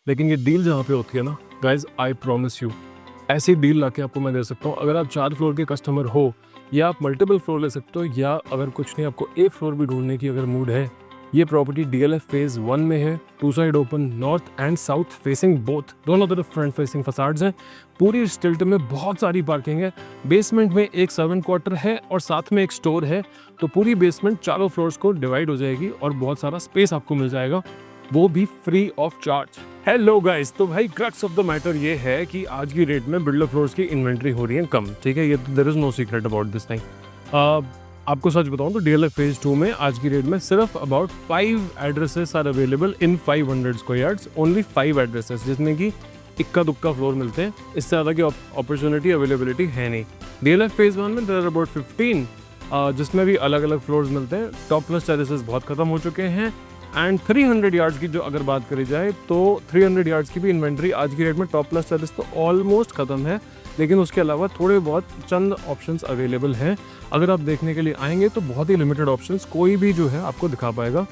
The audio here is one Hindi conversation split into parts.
लेकिन ये डील जहाँ पे होती है ना गाइज, आई प्रॉमिस यू, ऐसी डील लाके आपको मैं दे सकता हूँ। अगर आप 4 फ्लोर के कस्टमर हो या आप मल्टीपल फ्लोर ले सकते हो, या अगर कुछ नहीं आपको ए फ्लोर भी ढूंढने की अगर मूड है, ये प्रॉपर्टी DLF फेज़ 1 में है। 2 side open, north and south facing both, दोनों तरफ फ्रंट फेसिंग फसाड्स हैं। पूरी स्टिल्ट में बहुत सारी पार्किंग है। बेसमेंट में एक सर्वेंट क्वार्टर है और साथ में एक स्टोर है, तो पूरी बेसमेंट चारों फ्लोर्स को डिवाइड हो जाएगी और बहुत सारा स्पेस आपको मिल जाएगा, वो भी free of charge. Hello guys, तो भाई क्रक्स ऑफ द मैटर ये है कि आज की डेट में बिल्डर फ्लोर्स की इन्वेंट्री हो रही है कम, ठीक है। ये there is no secret about this thing. आपको सच बताऊं तो DLF फेज 2 में आज की डेट में सिर्फ about 5 addresses are available in 500 square yards, only 5 addresses, जिसमें कि इक्का दुक्का फ्लोर मिलते हैं। इससे ज़्यादा की अपॉर्चुनिटी अवेलेबिलिटी है नहीं। DLF फेज 1 में देयर आर अबाउट 15, जिसमें भी अलग अलग फ्लोर्स मिलते हैं। टॉप प्लस टेरेसेस बहुत खत्म हो चुके हैं। एंड 300 यार्ड्स की जो अगर बात करी जाए तो 300 यार्ड्स की भी इन्वेंट्री आज की डेट में टॉप प्लस टेरेस तो ऑलमोस्ट खत्म है, लेकिन उसके अलावा थोड़े बहुत चंद ऑप्शंस अवेलेबल हैं। अगर आप देखने के लिए आएंगे तो बहुत ही लिमिटेड ऑप्शंस कोई भी जो है आपको दिखा पाएगा।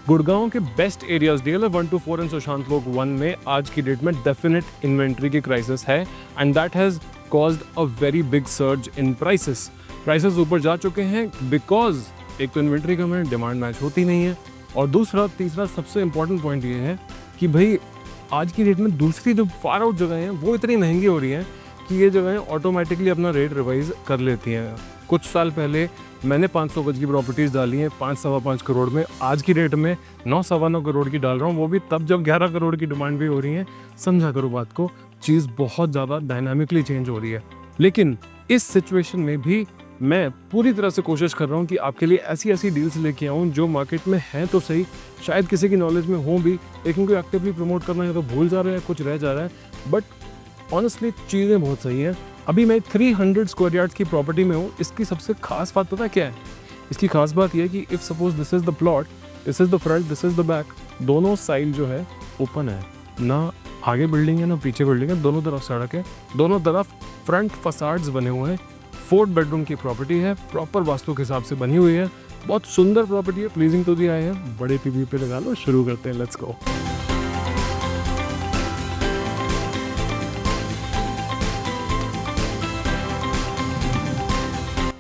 गुड़गांव के best areas DLF 1 to 4 and Sushant लोक 1 में आज की डेट में डेफिनेट इन्वेंट्री की क्राइसिस है, and that has caused a very big surge in prices ऊपर जा चुके हैं, बिकॉज एक तो इन्वेंट्री कम है, डिमांड मैच होती नहीं है, और दूसरा तीसरा सबसे इंपॉर्टेंट पॉइंट ये है कि भाई आज की डेट में दूसरी जो फार आउट जगह हैं वो इतनी महंगी हो रही हैं कि ये जगहें ऑटोमेटिकली अपना रेट रिवाइज कर लेती हैं। कुछ साल पहले मैंने 500 गज की प्रॉपर्टीज़ डाली हैं 5-5.25 करोड़ में, आज की डेट में 9-9 करोड़ की डाल रहा हूँ, वो भी तब जब 11 करोड़ की डिमांड भी हो रही है। समझा करो बात को, चीज़ बहुत ज़्यादा डायनामिकली चेंज हो रही है। लेकिन इस सिचुएशन में भी मैं पूरी तरह से कोशिश कर रहा हूँ कि आपके लिए ऐसी डील्स लेके आऊँ जो मार्केट में हैं तो सही, शायद किसी की नॉलेज में हो भी, लेकिन कोई एक्टिवली प्रमोट करना है तो भूल जा रहा है, कुछ रह जा रहा है। बट ऑनेस्टली चीज़ें बहुत सही हैं। अभी मैं 300 स्क्वायर यार्ड्स की प्रॉपर्टी में हूँ। इसकी सबसे खास बात पता क्या है? इसकी खास बात यह है कि if suppose this is the plot, this is the front, this is the back, दोनों साइड जो है ओपन है, ना आगे बिल्डिंग है ना पीछे बिल्डिंग है, दोनों तरफ सड़क है, दोनों तरफ फ्रंट फसाड्स बने हुए हैं। 4 बेडरूम की प्रॉपर्टी है, प्रॉपर वास्तु के हिसाब से बनी हुई है, बहुत सुंदर प्रॉपर्टी है, प्लीजिंग टू दी आई है। बड़े टीवी पे लगा लो, शुरू करते हैं, लेट्स गो।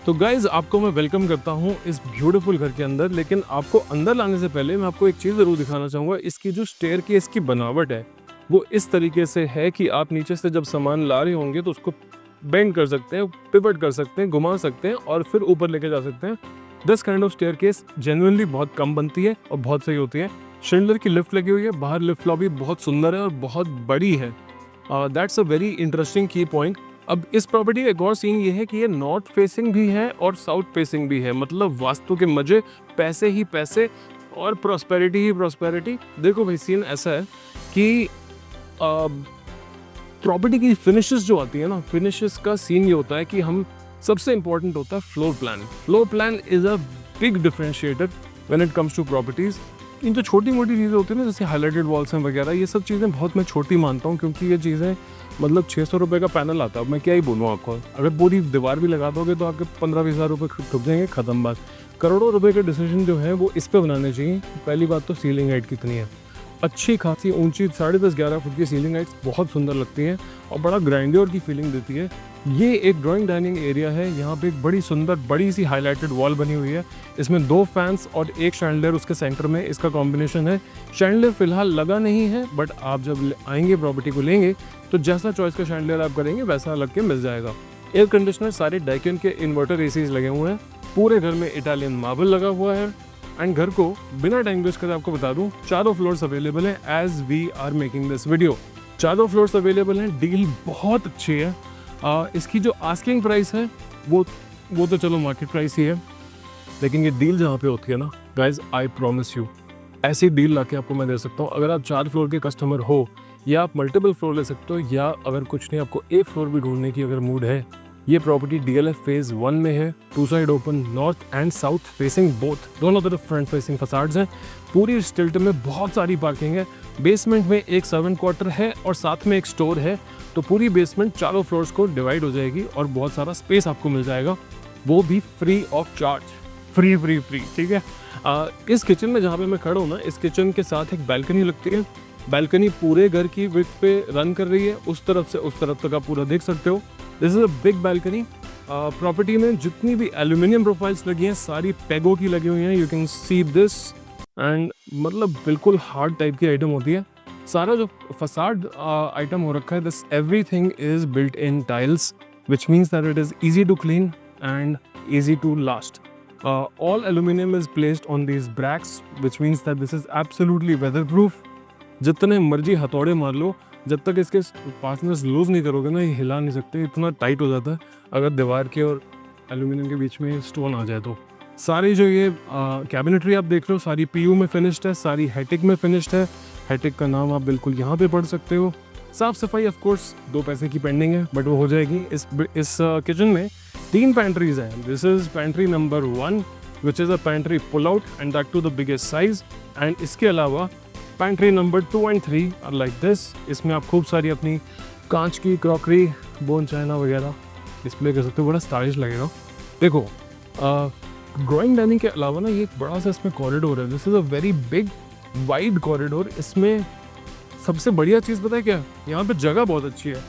तो गाइज आपको मैं वेलकम करता हूँ इस ब्यूटीफुल घर के अंदर, लेकिन आपको अंदर लाने से पहले मैं आपको एक चीज़ ज़रूर दिखाना चाहूँगा। इसकी जो स्टेयरकेस की बनावट है वो इस तरीके से है कि आप नीचे से जब सामान ला रहे होंगे तो उसको बेंड कर सकते हैं, पिवट कर सकते हैं, घुमा सकते हैं और फिर ऊपर लेके जा सकते हैं। This kind of staircase genuinely बहुत कम बनती है और बहुत सही होती है। शिंडलर की लिफ्ट लगी हुई है, बाहर लिफ्ट लॉबी बहुत सुंदर है और बहुत बड़ी है। दैट्स अ वेरी इंटरेस्टिंग की पॉइंट। अब इस प्रॉपर्टी का एक और सीन ये है कि ये नॉर्थ फेसिंग भी है और साउथ फेसिंग भी है, मतलब वास्तु के मजे, पैसे ही पैसे और प्रॉस्पेरिटी ही प्रॉस्पेरिटी। देखो भाई, सीन ऐसा है कि प्रॉपर्टी की फिनिशेस जो आती है ना, फिनिशेस का सीन ये होता है कि हम सबसे इंपॉर्टेंट होता है floor plan. Floor plan is a big differentiator when it comes to properties. इन जो छोटी मोटी चीज़ें होती है ना, जैसे हाईलाइटेड वॉल्स हैं वगैरह, ये सब चीज़ें बहुत मैं छोटी मानता हूँ, क्योंकि ये चीज़ें मतलब 600 रुपये का पैनल आता है। मैं क्या ही बोलूँ आपको, अगर पूरी दीवार भी लगा दोगे तो आपके 15-20 हज़ार रुपये ठुक जाएंगे, ख़त्म बात। करोड़ों रुपये के डिसीजन जो है वो इस पर बनाने चाहिए। पहली बात तो सीलिंग हाइट कितनी है, अच्छी खासी ऊंची 10.5-11 फुट की सीलिंग हाइट्स बहुत सुंदर लगती है और बड़ा ग्रैंडियर की फीलिंग देती है। ये एक ड्राइंग डाइनिंग एरिया है, यहाँ पे एक बड़ी सुंदर बड़ी सी हाईलाइटेड वॉल बनी हुई है। इसमें 2 फैंस और एक शैंडलियर उसके सेंटर में इसका कॉम्बिनेशन है। शैंडलियर फिलहाल लगा नहीं है, बट आप जब आएंगे प्रॉपर्टी को लेंगे तो जैसा चॉइस का शैंडलियर आप करेंगे वैसा लग के मिल जाएगा। एयर कंडीशनर सारे डाइकिन के इन्वर्टर एसीज लगे हुए हैं। पूरे घर में इटालियन मार्बल लगा हुआ है। एंड घर को बिना टाइम वेस्ट करे आपको बता दूं, चारों फ्लोर्स अवेलेबल हैं as we are making this video. चारों फ्लोर्स अवेलेबल हैं, डील बहुत अच्छी है। इसकी जो आस्किंग प्राइस है वो तो चलो मार्केट प्राइस ही है, लेकिन ये डील जहाँ पे होती है ना गाइज, आई प्रॉमिस यू, ऐसी डील लाके आपको मैं दे सकता हूँ। अगर आप 4 फ्लोर के कस्टमर हो या आप मल्टीपल फ्लोर ले सकते हो, या अगर कुछ नहीं आपको ए फ्लोर भी ढूंढने की अगर मूड है, ये प्रॉपर्टी DLF फेज़ 1 में है। 2 side open, north and south facing both, दोनों तरफ फ्रंट फेसिंग फसाड्स हैं। पूरी स्टिल्ट में बहुत सारी पार्किंग है। बेसमेंट में एक सर्वेंट क्वार्टर है और साथ में एक स्टोर है, तो पूरी बेसमेंट चारों फ्लोर्स को डिवाइड हो जाएगी और बहुत सारा स्पेस आपको मिल जाएगा, वो भी फ्री ऑफ चार्ज। फ्री, ठीक है। इस किचन में जहाँ पे मैं खड़ा हूँ ना, इस किचन के साथ एक बैल्कनी लगती है बैल्कनी पूरे घर की विड्थ पे रन कर रही है, उस तरफ से उस तरफ तक आप पूरा देख सकते हो। This is a big balcony. Property में जितनी भी एल्यूमिनियम प्रोफाइल्स लगी हैं सारी पेगो की लगी हुई हैं, you can see this. And मतलब बिल्कुल हार्ड टाइप की आइटम होती है। सारा जो फसाड आइटम हो रखा है, this everything is built in tiles, which means that it is easy to clean and easy to last. All aluminum is placed on these bracts, which means that this is absolutely weatherproof. जितने मर्जी हथौड़े मार लो, जब तक इसके पार्टनर्स लूज नहीं करोगे ना, ये हिला नहीं सकते, इतना टाइट हो जाता है अगर दीवार के और एल्यूमिनियम के बीच में स्टोन आ जाए तो। सारी जो ये कैबिनेटरी आप देख रहे हो सारी पीयू में फिनिश्ड है, सारी हैटिक में फिनिश्ड है। हैटिक का नाम आप बिल्कुल यहाँ पे पढ़ सकते हो। साफ सफाई ऑफ कोर्स 2 पैसे की पेंडिंग है, बट वो हो जाएगी। इस किचन में 3 पैंट्रीज हैं। This is pantry number 1 which is a pantry pull out and that to the biggest size. And इसके अलावा pantry number 2 and 3 are like this. इसमें आप खूब सारी अपनी कांच की क्रॉकरी, बोन चाइना वगैरह डिस्प्ले कर सकते हो, बड़ा स्टाइलिश लगेगा। देखो ड्राइंग डाइनिंग के अलावा ना ये एक बड़ा सा इसमें कॉरिडोर है। This is a very big wide corridor. इसमें सबसे बढ़िया चीज़ पता है क्या, यहाँ पे जगह बहुत अच्छी है।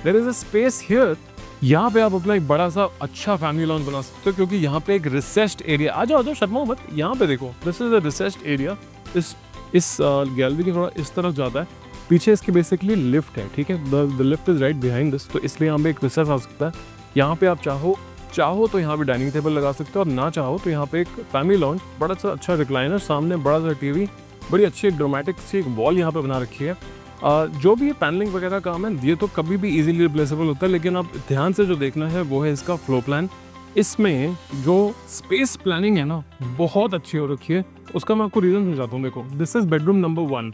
There is a space here. यहाँ पे आप अपना एक बड़ा सा अच्छा फैमिली लॉन बना सकते हो, क्योंकि यहाँ पे एक रिसेस्ड एरिया। आ जाओ शर्मा मत, यहाँ पे देखो, this is a richest area. इस गैलरी के थोड़ा इस तरफ जाता है, पीछे इसकी बेसिकली लिफ्ट है, ठीक है। The lift is right behind this, तो इसलिए यहाँ पे एक रिसेस आ सकता है। यहाँ पे आप चाहो तो यहाँ पे डाइनिंग टेबल लगा सकते हो, और ना चाहो तो यहाँ पे एक फैमिली लॉन, बड़ा सा अच्छा रिक्लाइनर, सामने बड़ा सा टीवी, बड़ी अच्छी एक ड्रामेटिक सी एक वॉल यहाँ पे बना रखी है। जो भी ये पैनलिंग वगैरह काम है ये तो कभी भी इजीली रिप्लेसेबल होता है, लेकिन आप ध्यान से जो देखना है वो है इसका फ्लो प्लान। इसमें जो स्पेस प्लानिंग है ना बहुत अच्छी हो रखी है, उसका मैं आपको रीज़न समझाता हूँ। देखो this is bedroom number 1।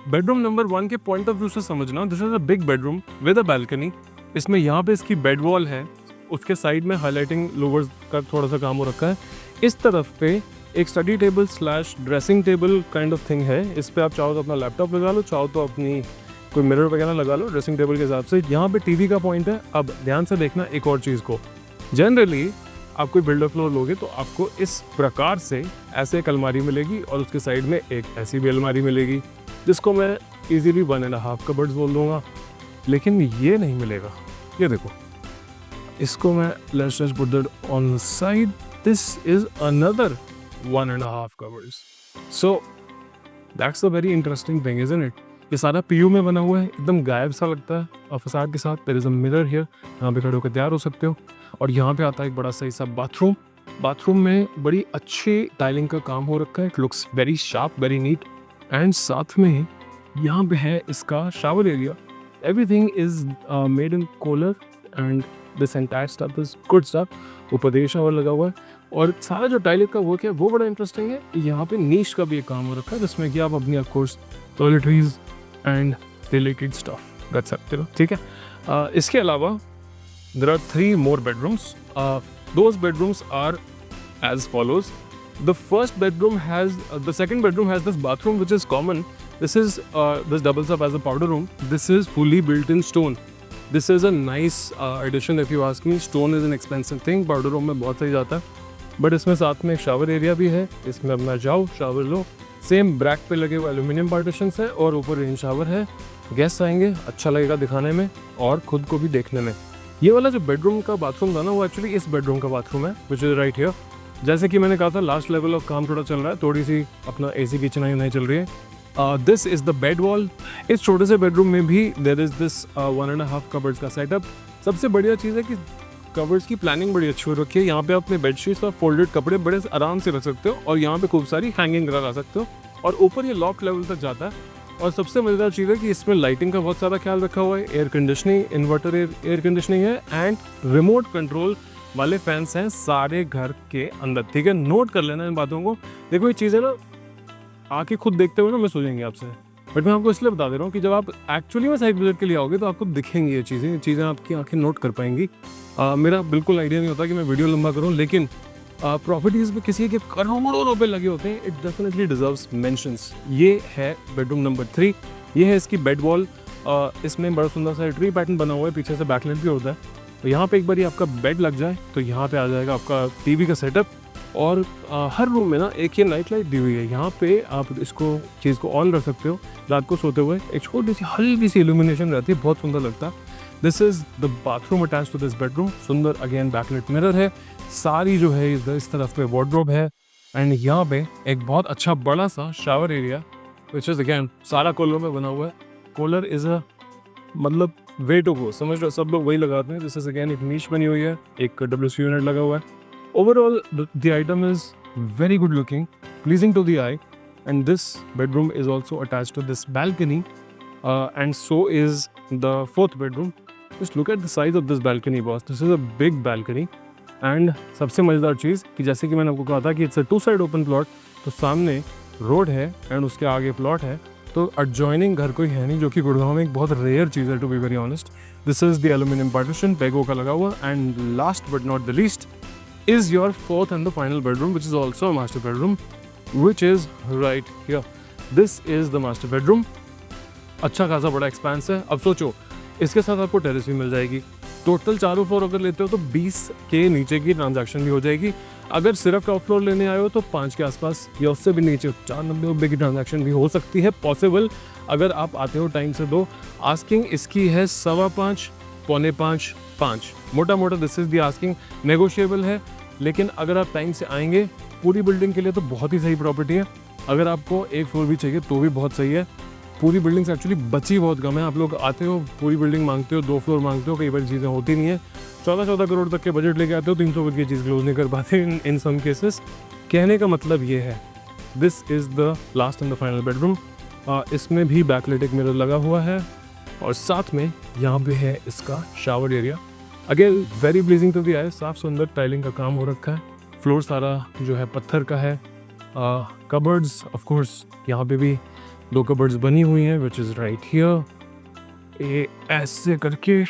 Bedroom number 1 के पॉइंट ऑफ व्यू से समझना, this is a big bedroom with a balcony. इसमें यहाँ पे इसकी बेड वॉल है, उसके साइड में हाईलाइटिंग लोवर्स का थोड़ा सा काम हो रखा है। इस तरफ पे एक study table / dressing table kind of thing है। इस पे आप चाहो तो अपना लैपटॉप लगा लो, चाहो तो अपनी कोई मिरर वगैरह लगा लो ड्रेसिंग टेबल के हिसाब से। यहाँ पे टीवी का पॉइंट है। अब ध्यान से देखना एक और चीज़ को, जनरली आप कोई बिल्डर फ्लोर लोगे तो आपको इस प्रकार से ऐसे एक अलमारी मिलेगी, और उसके साइड में एक ऐसी भी अलमारी मिलेगी, जिसको मैं ईजीली 1.5 कबर्ड्स बोल दूँगा। लेकिन ये नहीं मिलेगा। ये देखो, इसको मैं let's just put that on side, this is another 1.5 covers. So that's a very interesting thing, isn't it? ये सारा पीयू में बना हुआ है, एकदम गायब सा लगता है। और फसाद के साथ there is a mirror here, यहाँ पे खड़े होकर तैयार हो सकते हो। और यहाँ पे आता है एक बड़ा सही सा बाथरूम। बाथरूम में बड़ी अच्छी टाइलिंग का काम हो रखा है, it looks very sharp, very neat. And साथ में यहाँ पे है इसका shower area. Everything is made in colour and this entire stuff is good stuff. ऊपर देखिए शावर लगा हुआ है, और सारा जो टाइलिंग का वर्क है वो बड़ा इंटरेस्टिंग है। यहाँ पे नीश का भी एक काम हो रखा है, जिसमें कि आप अपनी of course toiletries and related stuff रख सकते हो, ठीक है। इसके अलावा there are 3 more bedrooms. Those bedrooms are as follows. The second bedroom has this bathroom which is common. This doubles up as a powder room. This is fully built in stone. This is a nice addition if you ask me. Stone is an expensive thing. Powder room में बहुत सही जाता है, बट इसमें साथ में एक शावर एरिया भी है। इसमें अपना जाओ शावर लो। सेम ब्रैक पे लगे हुए एल्यूमिनियम पार्टीशंस है, और ऊपर रेन शावर है। गेस्ट आएंगे, अच्छा लगेगा दिखाने में और खुद को भी देखने में। ये वाला जो बेडरूम का बाथरूम था ना, वो एक्चुअली इस बेडरूम का बाथरूम है, विच इज राइट हियर। जैसे कि मैंने कहा था, लास्ट लेवल ऑफ काम थोड़ा चल रहा है, थोड़ी सी अपना AC की चिनाई नहीं चल रही है। This is the bed wall. इस छोटे से बेडरूम में भी देयर इज दिस 1.5 कबर्ड्स का सेटअप। सबसे बढ़िया चीज़ है कि कवर्स की प्लानिंग बड़ी अच्छी हो रखी है। यहाँ पे अपने बेडशीट्स और फोल्डेड कपड़े बड़े आराम से रख सकते हो, और यहाँ पे खूब सारी हैंगिंग लगा सकते हो, और ऊपर ये लॉक लेवल तक जाता है। और सबसे मज़ेदार चीज़ है कि इसमें लाइटिंग का बहुत सारा ख्याल रखा हुआ है। Air conditioning, inverter air conditioning है, एंड रिमोट कंट्रोल वाले फैंस हैं सारे घर के अंदर, ठीक है। नोट कर लेना इन बातों को। देखो ये चीज़ें ना आके खुद देखते हुए ना मैं सोचेंगे आपसे, बट मैं आपको इसलिए बता दे रहा हूँ कि जब आप एक्चुअली में साइट विजिट के लिए आओगे तो आपको दिखेंगी ये चीज़ें आपकी आंखें नोट कर पाएंगी। मेरा बिल्कुल आइडिया नहीं होता कि मैं वीडियो लंबा करूँ, लेकिन प्रॉपर्टीज़ में किसी के करोड़ों रुपए लगे होते हैं, इट डेफिनेटली डिजर्व्स मेंशंस। ये है बेडरूम नंबर 3। ये है इसकी बेड वॉल। इसमें बड़ा सुंदर सा ट्री पैटर्न बना हुआ है, पीछे से बैकलाइट भी होता है। तो यहाँ पे एक बार आपका बेड लग जाए तो यहाँ पे आ जाएगा आपका टीवी का सेटअप। और हर रूम में ना एक ये नाइट लाइट दी हुई है। यहाँ पे आप इसको चीज़ को ऑन कर सकते हो रात को सोते हुए, एक छोटी सी हल्की सी इल्यूमिनेशन रहती है, बहुत सुंदर लगता है। This is the bathroom attach to this bedroom. सुंदर अगेन बैकलाइट मिरर है, सारी जो है इस तरफ पे वार्डरोब है, एंड यहाँ पे एक बहुत अच्छा बड़ा सा shower area which is again सारा कॉलर में बना हुआ है। कॉलर इज़ अ मतलब वे टू गो, समझ रहे हो, सब लोग वही लगाते हैं। दिस इज अगेन एक नीच बनी हुई है, एक WC यूनिट लगा हुआ है। Overall the item is very good looking, pleasing to the eye, and this bedroom is also attach to this balcony, and so is the fourth bedroom. Just look at the size of this balcony, boss. This is a big balcony. And सबसे मज़ेदार चीज़ कि जैसे कि मैंने आपको कहा था कि इट्स अ 2-साइड ओपन प्लॉट, तो सामने रोड है एंड उसके आगे प्लॉट है, तो एडजॉइनिंग घर कोई है नहीं, जो कि गुड़गांव में एक बहुत रेयर चीज़ है, to be very honest. This is the aluminium partition पेगो का लगा हुआ, and last but not the least is your fourth and the final bedroom, which is also a master bedroom, which is right here. This is the master bedroom. अच्छा खासा बड़ा एक्सपेंस है। अब सोचो, इसके साथ आपको टेरेस भी मिल जाएगी। टोटल चारों फ्लोर अगर लेते हो तो 20 के नीचे की ट्रांजैक्शन भी हो जाएगी। अगर सिर्फ टॉप फ्लोर लेने आए हो तो 5 के आसपास या उससे भी नीचे 490 की ट्रांजैक्शन भी हो सकती है, पॉसिबल अगर आप आते हो टाइम से। दो आस्किंग इसकी है 5.25, 4.25, 5 मोटा मोटा। This is the asking, negotiable है, लेकिन अगर आप टाइम से आएंगे पूरी बिल्डिंग के लिए तो बहुत ही सही प्रॉपर्टी है। अगर आपको एक फ्लोर भी चाहिए तो भी बहुत सही है। पूरी बिल्डिंग्स एक्चुअली बची बहुत कम है। आप लोग आते हो पूरी बिल्डिंग मांगते हो, 2 फ्लोर मांगते हो, कई बार चीज़ें होती नहीं है। 14 करोड़ तक के बजट लेके आते हो, 300 करोड़ की चीज़ क्लोज नहीं कर पाते इन सम केसेस। कहने का मतलब ये है, this is the last and the final bedroom. इसमें भी बैकलाइट मिरर लगा हुआ है, और साथ में यहाँ पे है इसका shower area. Again very pleasing to the eye, साफ सुंदर टाइलिंग का काम हो रखा है। फ्लोर सारा जो है पत्थर का है। कबर्ड्स ऑफ कोर्स यहाँ पे भी 2 कबर्ड्स बनी हुई हैं, विच इज़ राइट हियर। ये ऐसे करके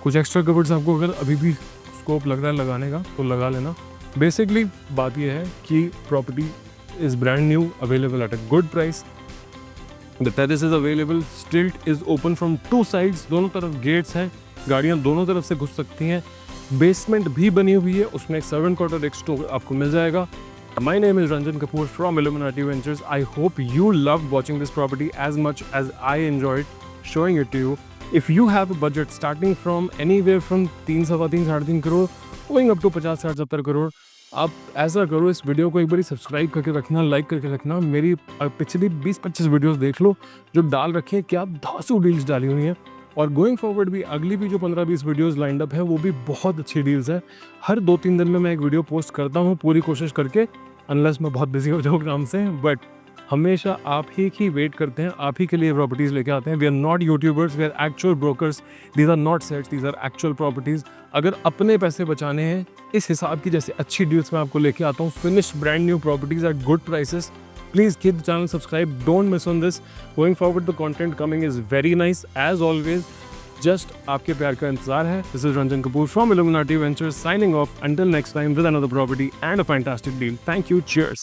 कुछ एक्स्ट्रा कबर्ड्स आपको अगर अभी भी स्कोप लग रहा है लगाने का तो लगा लेना। बेसिकली बात यह है कि property is brand new, available at a good price. The terrace is available, स्टिल्ट इज़ ओपन फ्रॉम 2 साइड्स, दोनों तरफ गेट्स हैं, गाड़ियाँ दोनों तरफ से घुस सकती हैं। बेसमेंट भी बनी हुई है, उसमें एक सर्वेंट क्वार्टर, एक स्टोर आपको मिल जाएगा। My name is Ranjan Kapoor from Illuminati Ventures. I hope you loved watching this property as much as I enjoyed showing it to you. If you have a budget starting from anywhere from 3, 3.25, 3.5 crore going up to 50, 60, 70 crore, आप ऐसा करो, इस वीडियो को एक बार सब्सक्राइब करके रखना, लाइक करके रखना। मेरी पिछली 20-25 वीडियोस देख लो जो डाल रखे हैं, क्या धांसू डील्स डाली हुई हैं। और गोइंग फॉरवर्ड भी अगली भी जो 15-20 वीडियोस लाइंड अप है वो भी बहुत अच्छी डील्स है। हर 2-3 दिन में मैं एक वीडियो पोस्ट करता हूँ, पूरी कोशिश करके, अनलेस मैं बहुत बिजी हो जाऊँ काम से, बट हमेशा आप ही वेट करते हैं, आप ही के लिए प्रॉपर्टीज़ लेके आते हैं। We are not YouTubers, we are actual brokers, these are not sets, these are actual properties. अगर अपने पैसे बचाने हैं इस हिसाब की जैसे अच्छी डील्स मैं आपको लेके आता हूँ, finish brand new properties at good prices, please keep the channel subscribed, don't miss on this. Going forward the content coming is very nice as always. Just आपके प्यार का इंतजार है। This is Ranjan Kapoor from Illuminati Ventures signing off until next time with another property and a fantastic deal. Thank you, cheers.